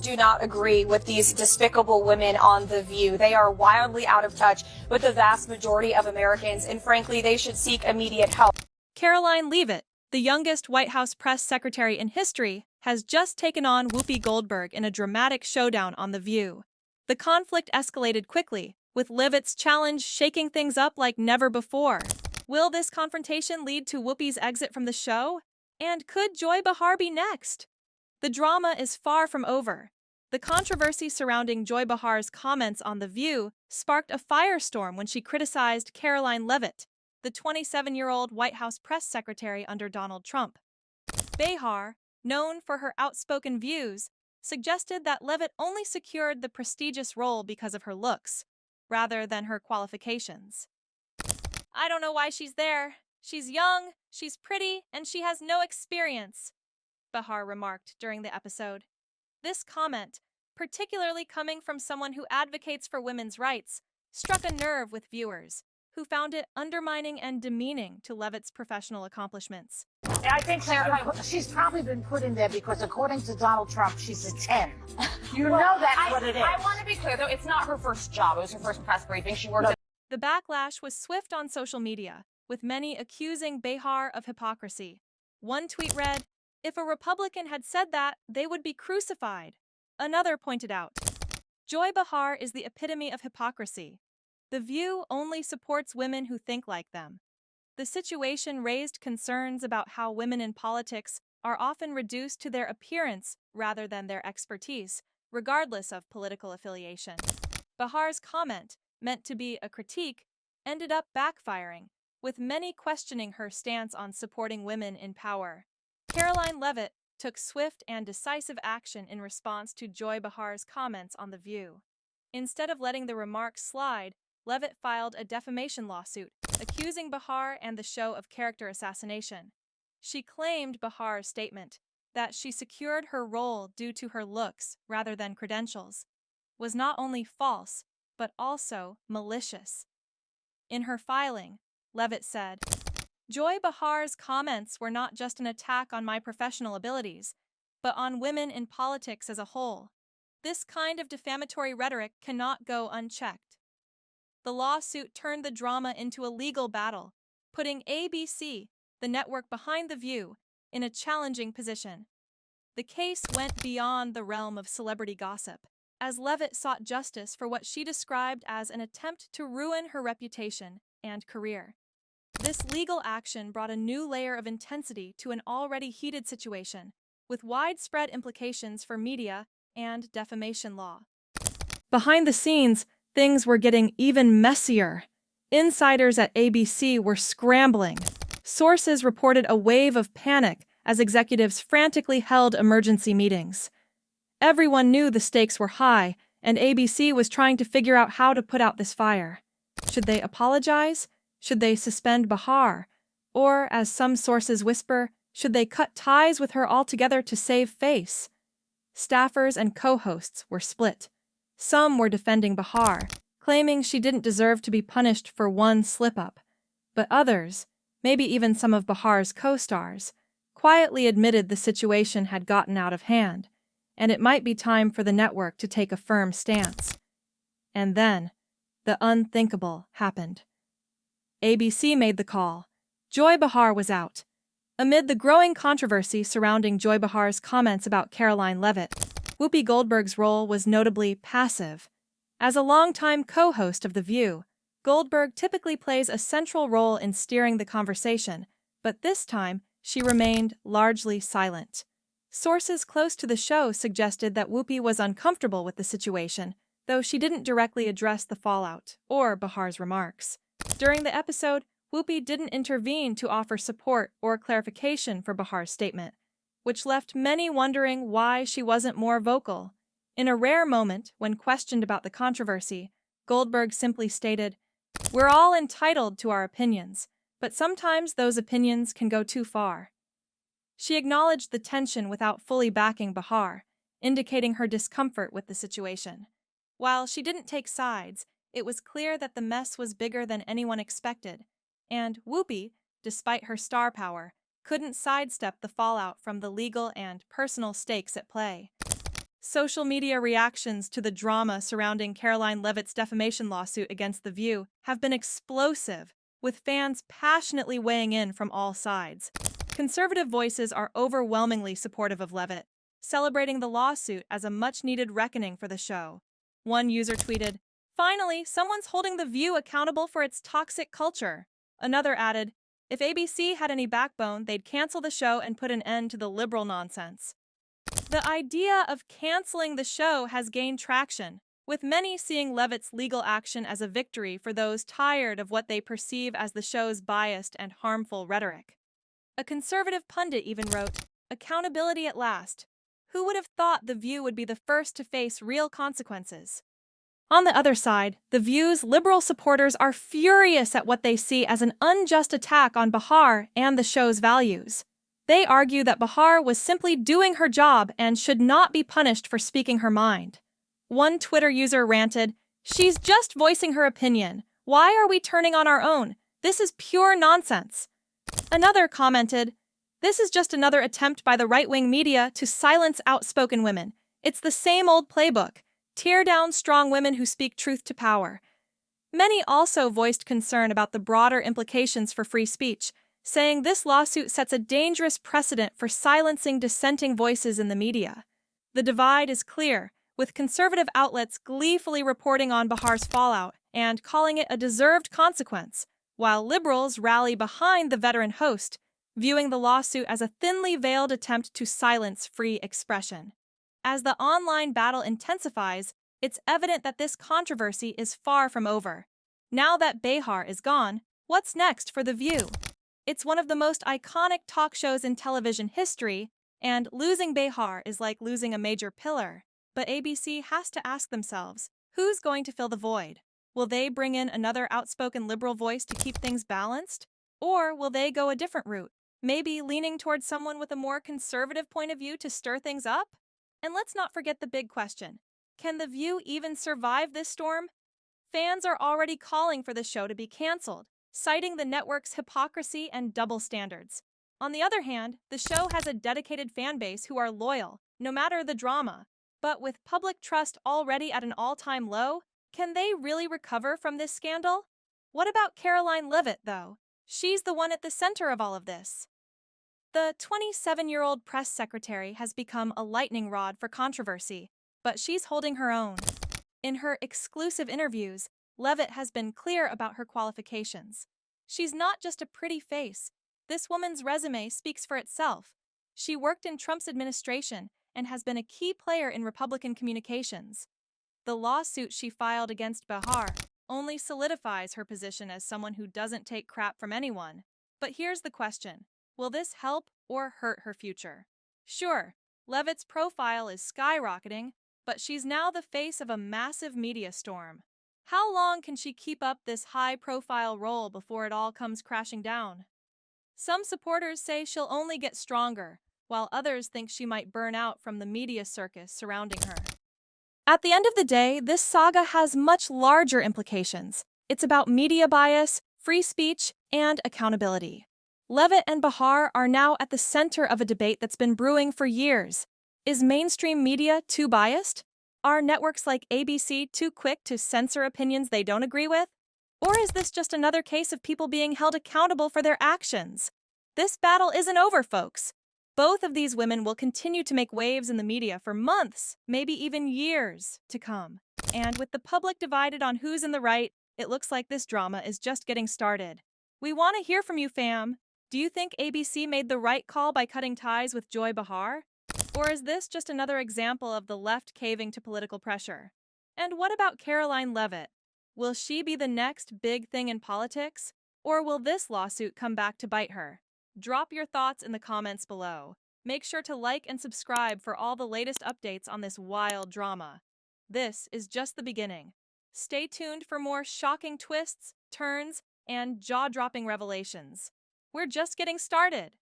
do not agree with these despicable women on The View. They are wildly out of touch with the vast majority of Americans, and frankly, they should seek immediate help. Karoline Leavitt, the youngest White House press secretary in history, has just taken on Whoopi Goldberg in a dramatic showdown on The View. The conflict escalated quickly, with Leavitt's challenge shaking things up like never before. Will this confrontation lead to Whoopi's exit from the show? And could Joy Behar be next? The drama is far from over. The controversy surrounding Joy Behar's comments on The View sparked a firestorm when she criticized Karoline Leavitt, the 27-year-old White House press secretary under Donald Trump. Behar, known for her outspoken views, suggested that Leavitt only secured the prestigious role because of her looks, rather than her qualifications. "I don't know why she's there. She's young, she's pretty, and she has no experience," Behar remarked during the episode. This comment, particularly coming from someone who advocates for women's rights, struck a nerve with viewers, who found it undermining and demeaning to Leavitt's professional accomplishments. I think she's probably been put in there because, according to Donald Trump, she's a 10. You know that's what it is. I want to be clear, though, it's not her first job. It was her first press briefing. She worked at... The backlash was swift on social media, with many accusing Behar of hypocrisy. One tweet read, "If a Republican had said that, they would be crucified." Another pointed out, "Joy Behar is the epitome of hypocrisy. The View only supports women who think like them." The situation raised concerns about how women in politics are often reduced to their appearance rather than their expertise, regardless of political affiliation. Behar's comment, meant to be a critique, ended up backfiring, with many questioning her stance on supporting women in power. Karoline Leavitt took swift and decisive action in response to Joy Behar's comments on The View. Instead of letting the remarks slide, Leavitt filed a defamation lawsuit, accusing Behar and the show of character assassination. She claimed Behar's statement, that she secured her role due to her looks rather than credentials, was not only false, but also malicious. In her filing, Leavitt said, "Joy Behar's comments were not just an attack on my professional abilities, but on women in politics as a whole. This kind of defamatory rhetoric cannot go unchecked." The lawsuit turned the drama into a legal battle, putting ABC, the network behind The View, in a challenging position. The case went beyond the realm of celebrity gossip, as Leavitt sought justice for what she described as an attempt to ruin her reputation and career. This legal action brought a new layer of intensity to an already heated situation, with widespread implications for media and defamation law. Behind the scenes, things were getting even messier. Insiders at ABC were scrambling. Sources reported a wave of panic as executives frantically held emergency meetings. Everyone knew the stakes were high, and ABC was trying to figure out how to put out this fire. Should they apologize? Should they suspend Behar? Or, as some sources whisper, should they cut ties with her altogether to save face? Staffers and co-hosts were split. Some were defending Behar, claiming she didn't deserve to be punished for one slip-up. But others, maybe even some of Behar's co-stars, quietly admitted the situation had gotten out of hand, and it might be time for the network to take a firm stance. And then, the unthinkable happened. ABC made the call. Joy Behar was out. Amid the growing controversy surrounding Joy Behar's comments about Karoline Leavitt, Whoopi Goldberg's role was notably passive. As a longtime co-host of The View, Goldberg typically plays a central role in steering the conversation, but this time she remained largely silent. Sources close to the show suggested that Whoopi was uncomfortable with the situation, though she didn't directly address the fallout or Behar's remarks. During the episode, Whoopi didn't intervene to offer support or clarification for Behar's statement, which left many wondering why she wasn't more vocal. In a rare moment, when questioned about the controversy, Goldberg simply stated, "We're all entitled to our opinions, but sometimes those opinions can go too far." She acknowledged the tension without fully backing Behar, indicating her discomfort with the situation. While she didn't take sides, it was clear that the mess was bigger than anyone expected, and Whoopi, despite her star power, couldn't sidestep the fallout from the legal and personal stakes at play. Social media reactions to the drama surrounding Karoline Leavitt's defamation lawsuit against The View have been explosive, with fans passionately weighing in from all sides. Conservative voices are overwhelmingly supportive of Leavitt, celebrating the lawsuit as a much-needed reckoning for the show. One user tweeted, "Finally, someone's holding The View accountable for its toxic culture." Another added, "If ABC had any backbone, they'd cancel the show and put an end to the liberal nonsense." The idea of canceling the show has gained traction, with many seeing Leavitt's legal action as a victory for those tired of what they perceive as the show's biased and harmful rhetoric. A conservative pundit even wrote, "Accountability at last. Who would have thought The View would be the first to face real consequences?" On the other side, The View's liberal supporters are furious at what they see as an unjust attack on Bahar and the show's values. They argue that Bahar was simply doing her job and should not be punished for speaking her mind. One Twitter user ranted, "She's just voicing her opinion. Why are we turning on our own? This is pure nonsense." Another commented, "This is just another attempt by the right-wing media to silence outspoken women. It's the same old playbook. Tear down strong women who speak truth to power." Many also voiced concern about the broader implications for free speech, saying this lawsuit sets a dangerous precedent for silencing dissenting voices in the media. The divide is clear, with conservative outlets gleefully reporting on Bahar's fallout and calling it a deserved consequence, while liberals rally behind the veteran host, viewing the lawsuit as a thinly veiled attempt to silence free expression. As the online battle intensifies, it's evident that this controversy is far from over. Now that Bahar is gone, what's next for The View? It's one of the most iconic talk shows in television history, and losing Bahar is like losing a major pillar. But ABC has to ask themselves, who's going to fill the void? Will they bring in another outspoken liberal voice to keep things balanced? Or will they go a different route, maybe leaning towards someone with a more conservative point of view to stir things up? And let's not forget the big question. Can The View even survive this storm? Fans are already calling for the show to be canceled, citing the network's hypocrisy and double standards. On the other hand, the show has a dedicated fan base who are loyal, no matter the drama. But with public trust already at an all-time low, can they really recover from this scandal? What about Karoline Leavitt, though? She's the one at the center of all of this. The 27-year-old press secretary has become a lightning rod for controversy, but she's holding her own. In her exclusive interviews, Leavitt has been clear about her qualifications. She's not just a pretty face. This woman's resume speaks for itself. She worked in Trump's administration and has been a key player in Republican communications. The lawsuit she filed against Bahar only solidifies her position as someone who doesn't take crap from anyone. But here's the question. Will this help or hurt her future? Sure, Leavitt's profile is skyrocketing, but she's now the face of a massive media storm. How long can she keep up this high-profile role before it all comes crashing down? Some supporters say she'll only get stronger, while others think she might burn out from the media circus surrounding her. At the end of the day, this saga has much larger implications. It's about media bias, free speech, and accountability. Leavitt and Bahar are now at the center of a debate that's been brewing for years. Is mainstream media too biased? Are networks like ABC too quick to censor opinions they don't agree with? Or is this just another case of people being held accountable for their actions? This battle isn't over, folks. Both of these women will continue to make waves in the media for months, maybe even years to come. And with the public divided on who's in the right, it looks like this drama is just getting started. We want to hear from you, fam. Do you think ABC made the right call by cutting ties with Joy Behar? Or is this just another example of the left caving to political pressure? And what about Karoline Leavitt? Will she be the next big thing in politics? Or will this lawsuit come back to bite her? Drop your thoughts in the comments below. Make sure to like and subscribe for all the latest updates on this wild drama. This is just the beginning. Stay tuned for more shocking twists, turns, and jaw-dropping revelations. We're just getting started.